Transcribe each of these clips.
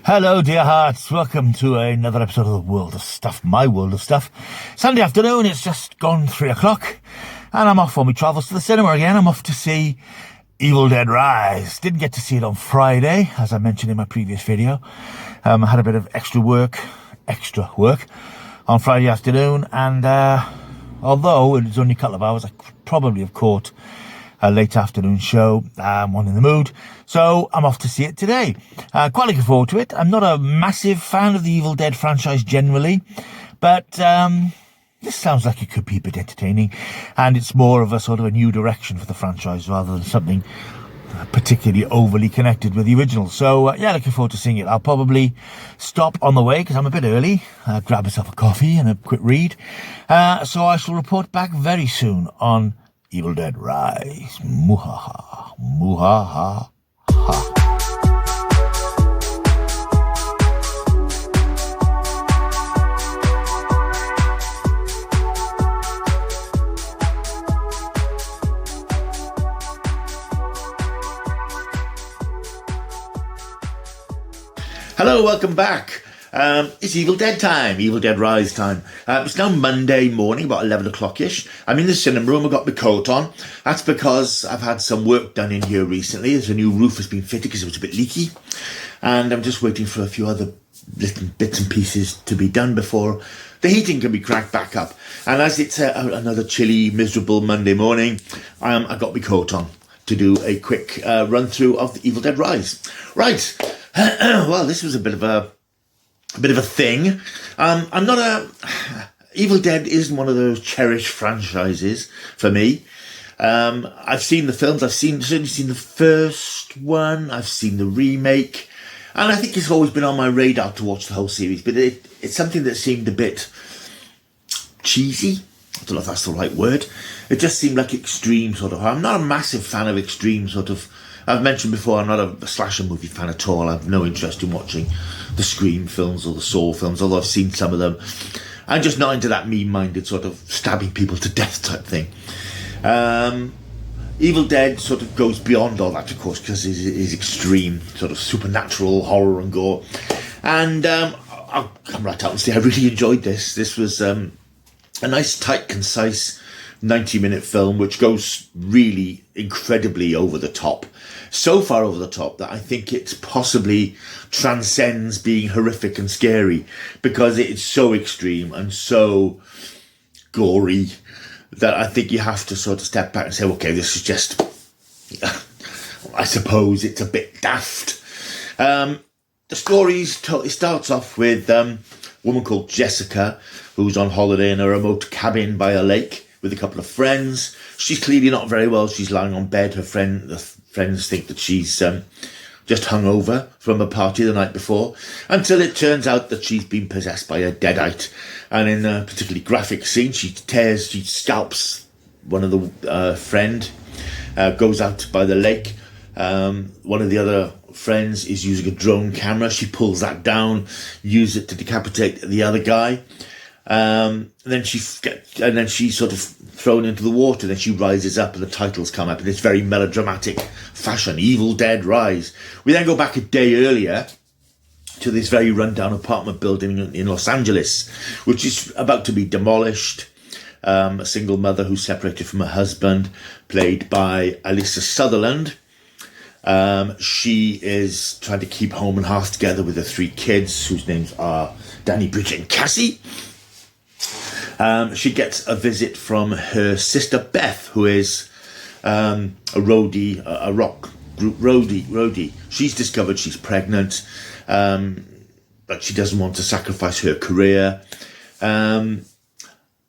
Hello, dear hearts. Welcome to another episode of The World of Stuff, my world of stuff. Sunday afternoon, it's just gone 3 o'clock, and I'm off on my travels to the cinema again. I'm off to see Evil Dead Rise. Didn't get to see it on Friday, as I mentioned in my previous video. I had a bit of extra work on Friday afternoon, and although it was only a couple of hours, I could probably have caught a late afternoon show. One in the mood, so I'm off to see it today. Quite looking forward to it. I'm not a massive fan of the Evil Dead franchise generally, but this sounds like it could be a bit entertaining, and it's more of a sort of a new direction for the franchise rather than something particularly overly connected with the original. So yeah, looking forward to seeing it. I'll probably stop on the way because I'm a bit early, grab myself a coffee and a quick read, so I shall report back very soon on Evil Dead Rise. Muhaha. Muhaha. Ha. Hello, welcome back. It's Evil Dead time, Evil Dead Rise time. It's now Monday morning, about 11 o'clock-ish. I'm in the cinema room, I've got my coat on. That's because I've had some work done in here recently. There's a new roof has been fitted because it was a bit leaky. And I'm just waiting for a few other little bits and pieces to be done before the heating can be cranked back up. And as it's another chilly, miserable Monday morning, I've got my coat on to do a quick run-through of the Evil Dead Rise. Right, well, this was a bit of a thing. I'm not Evil Dead isn't one of those cherished franchises for me. I've seen the films. I've certainly seen the first one. I've seen the remake, and I think it's always been on my radar to watch the whole series. But it's something that seemed a bit cheesy. I don't know if that's the right word. It just seemed like extreme sort of. I'm not a massive fan of extreme sort of. I've mentioned before, I'm not a slasher movie fan at all. I have no interest in watching the Scream films or the Saw films, although I've seen some of them. I'm just not into that mean-minded sort of stabbing people to death type thing. Evil Dead sort of goes beyond all that, of course, because it is extreme, sort of supernatural horror and gore. And I'll come right out and say I really enjoyed this. This was a nice, tight, concise 90-minute film, which goes really incredibly over the top. So far over the top that I think it possibly transcends being horrific and scary, because it's so extreme and so gory that I think you have to sort of step back and say, okay, this is just, I suppose it's a bit daft. The story starts off with a woman called Jessica, who's on holiday in a remote cabin by a lake with a couple of friends. She's clearly not very well. She's lying on bed. The friends think that she's just hungover from a party the night before, until it turns out that she's been possessed by a deadite. And in a particularly graphic scene, she scalps one of the friend, goes out by the lake. One of the other friends is using a drone camera. She pulls that down, uses it to decapitate the other guy. And then she's sort of thrown into the water. Then she rises up and the titles come up in this very melodramatic fashion, Evil Dead Rise. We then go back a day earlier to this very rundown apartment building in Los Angeles, which is about to be demolished. A single mother who's separated from her husband, played by Alyssa Sutherland. She is trying to keep home and hearth together with her 3 kids, whose names are Danny, Bridget and Cassie. She gets a visit from her sister Beth, who is a roadie, a rock group roadie. She's discovered she's pregnant, but she doesn't want to sacrifice her career. And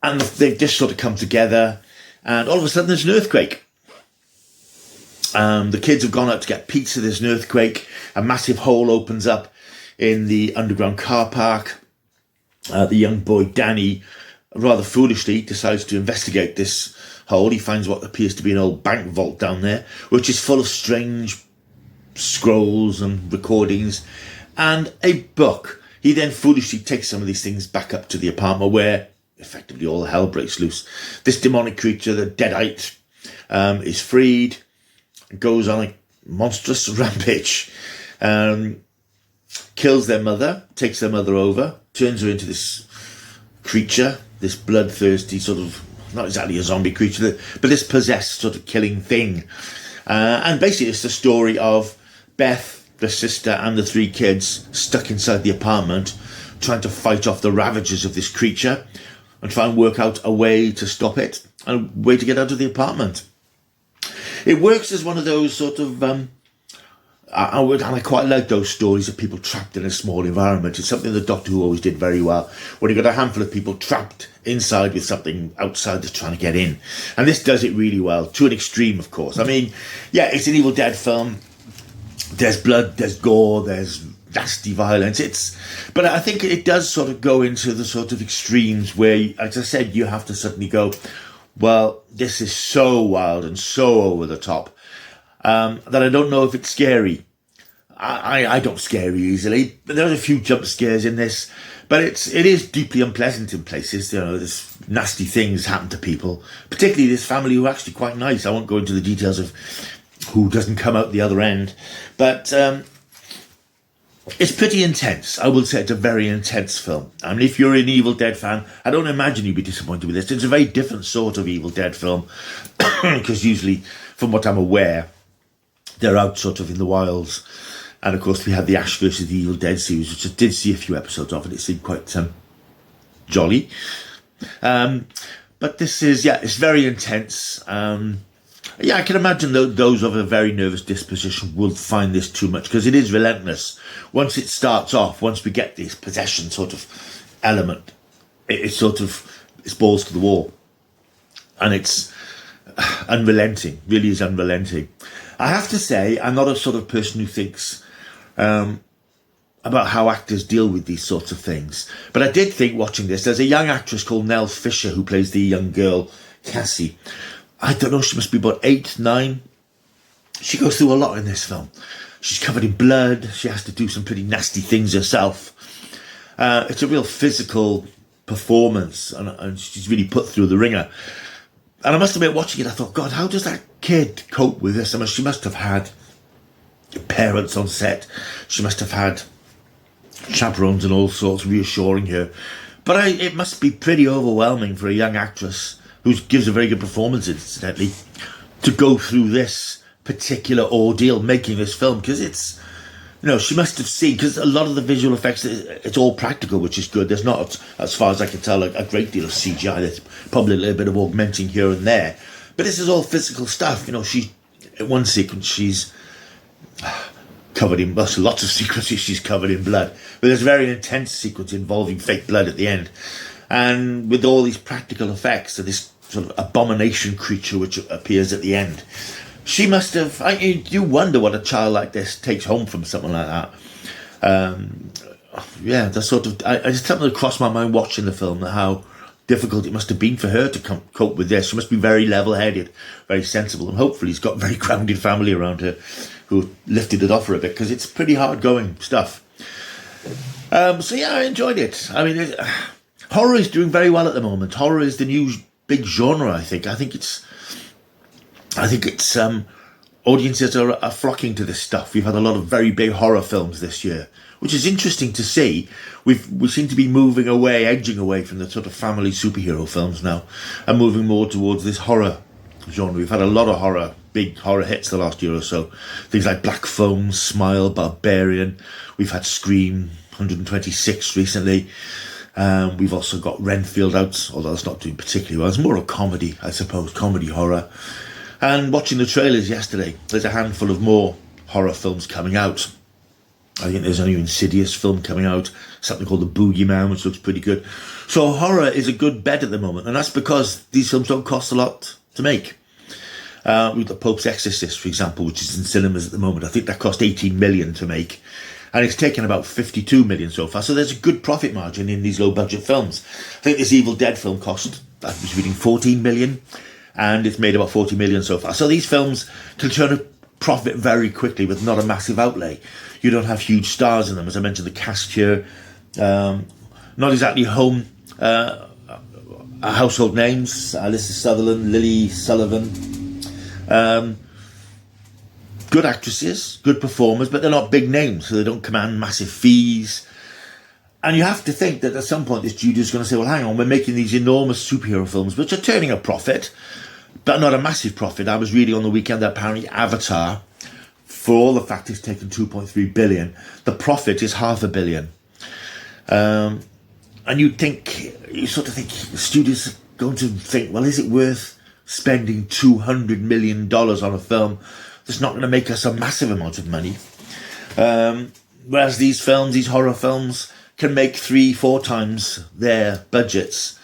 they just sort of come together, and all of a sudden there's an earthquake. The kids have gone out to get pizza. There's an earthquake. A massive hole opens up in the underground car park. The young boy Danny, rather foolishly, decides to investigate this hole. He finds what appears to be an old bank vault down there, which is full of strange scrolls and recordings and a book. He then foolishly takes some of these things back up to the apartment, where effectively all hell breaks loose. This demonic creature, the Deadite, is freed, goes on a monstrous rampage. kills their mother, takes their mother over, turns her into this creature, this bloodthirsty sort of, not exactly a zombie creature, but this possessed sort of killing thing. And basically it's the story of Beth, the sister, and the 3 kids stuck inside the apartment, trying to fight off the ravages of this creature and try and work out a way to stop it and a way to get out of the apartment. It works as one of those sort of, I quite like those stories of people trapped in a small environment. It's something that Doctor Who always did very well, when you've got a handful of people trapped inside with something outside that's trying to get in. And this does it really well, to an extreme, of course. I mean, yeah, it's an Evil Dead film. There's blood, there's gore, there's nasty violence. But I think it does sort of go into the sort of extremes where, as I said, you have to suddenly go, well, this is so wild and so over the top that I don't know if it's scary. I don't scare easily, but there's a few jump scares in this, but it is deeply unpleasant in places. You know, there's nasty things happen to people, particularly this family who are actually quite nice. I won't go into the details of who doesn't come out the other end, but it's pretty intense. I will say it's a very intense film. I mean, if you're an Evil Dead fan, I don't imagine you'd be disappointed with this. It's a very different sort of Evil Dead film, because usually, from what I'm aware, they're out sort of in the wilds. And of course, we had the Ash vs. the Evil Dead series, which I did see a few episodes of, and it seemed quite jolly. But this is, it's very intense. I can imagine those of a very nervous disposition will find this too much, because it is relentless. Once it starts off, once we get this possession sort of element, it's balls to the wall. And it's unrelenting, really is unrelenting. I have to say, I'm not a sort of person who thinks about how actors deal with these sorts of things. But I did think, watching this, there's a young actress called Nell Fisher who plays the young girl, Cassie. I don't know, she must be about 8, 9. She goes through a lot in this film. She's covered in blood. She has to do some pretty nasty things herself. It's a real physical performance, and she's really put through the ringer. And I must admit, watching it, I thought, God, how does that kid cope with this? I mean, she must have had parents on set. She must have had chaperones and all sorts reassuring her. But it must be pretty overwhelming for a young actress who gives a very good performance, incidentally, to go through this particular ordeal making this film, because it's, she must have seen, because a lot of the visual effects, it's all practical, which is good. There's not, as far as I can tell, a great deal of CGI. There's probably a little bit of augmenting here and there, but this is all physical stuff. She, in one sequence, she's covered in, lots of sequences she's covered in blood, but there's a very intense sequence involving fake blood at the end, and with all these practical effects and this sort of abomination creature which appears at the end. She must have, you wonder what a child like this takes home from something like that. That's sort of, it's something that crossed my mind watching the film, how difficult it must have been for her to cope with this. She must be very level-headed, very sensible, and hopefully she's got a very grounded family around her who lifted it off her a bit, because it's pretty hard-going stuff. I enjoyed it. I mean, horror is doing very well at the moment. Horror is the new big genre, I think. I think it's audiences are flocking to this stuff. We've had a lot of very big horror films this year, which is interesting to see. We seem to be edging away from the sort of family superhero films now, and moving more towards this horror genre. We've had a lot of big horror hits the last year or so. Things like Black Phone, Smile, Barbarian. We've had Scream 126 recently. We've also got Renfield out, although it's not doing particularly well. It's more a comedy, I suppose, comedy horror. And watching the trailers yesterday, there's a handful of more horror films coming out. I think there's a new Insidious film coming out, something called The Boogeyman, which looks pretty good. So horror is a good bet at the moment, and that's because these films don't cost a lot to make. With The Pope's Exorcist, for example, which is in cinemas at the moment, I think that cost 18 million to make, and it's taken about 52 million so far. So there's a good profit margin in these low-budget films. I think this Evil Dead film cost, I was reading, 14 million, and it's made about 40 million so far. So these films can turn a profit very quickly with not a massive outlay. You don't have huge stars in them. As I mentioned, the cast here, not exactly household names. Alyssa Sutherland, Lily Sullivan. good actresses, good performers, but they're not big names, so they don't command massive fees. And you have to think that at some point the studio's going to say, well, hang on, we're making these enormous superhero films, which are turning a profit, but not a massive profit. I was reading on the weekend that apparently Avatar, for all the fact it's taken 2.3 billion, the profit is $500 million. And you sort of think the studio's are going to think, well, is it worth spending $200 million on a film that's not going to make us a massive amount of money? Whereas these films, these horror films, can make 3-4 times their budgets.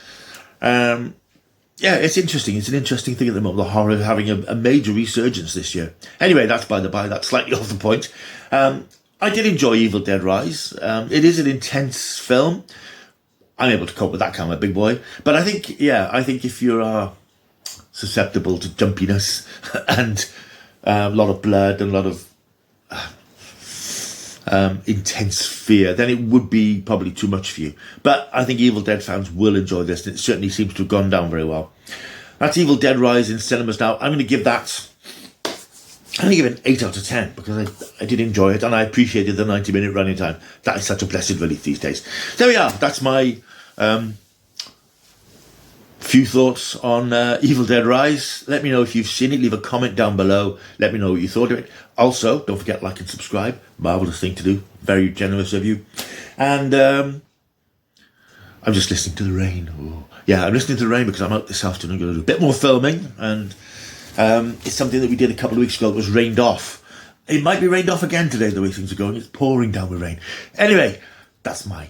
Yeah, it's interesting. It's an interesting thing at the moment, the horror having a major resurgence this year. Anyway, that's by the by. That's slightly off the point. I did enjoy Evil Dead Rise. It is an intense film. I'm able to cope with that kind of a big boy. But I think if you're susceptible to jumpiness and a lot of blood and a lot of intense fear, then it would be probably too much for you. But I think Evil Dead fans will enjoy this, and it certainly seems to have gone down very well. That's Evil Dead Rise in cinemas now. I'm going to give it an 8 out of 10 because I did enjoy it and I appreciated the 90-minute running time. That is such a blessed relief these days. There we are. That's my few thoughts on Evil Dead Rise. Let me know if you've seen it. Leave a comment down below. Let me know what you thought of it. Also, don't forget, like and subscribe. Marvellous thing to do. Very generous of you. And I'm just listening to the rain. Oh. Yeah, I'm listening to the rain because I'm out this afternoon. I'm going to do a bit more filming. And it's something that we did a couple of weeks ago that was rained off. It might be rained off again today, the way things are going. It's pouring down with rain. Anyway, that's my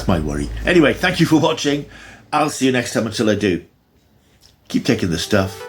worry. Anyway, thank you for watching. I'll see you next time. Until I do, keep taking the stuff.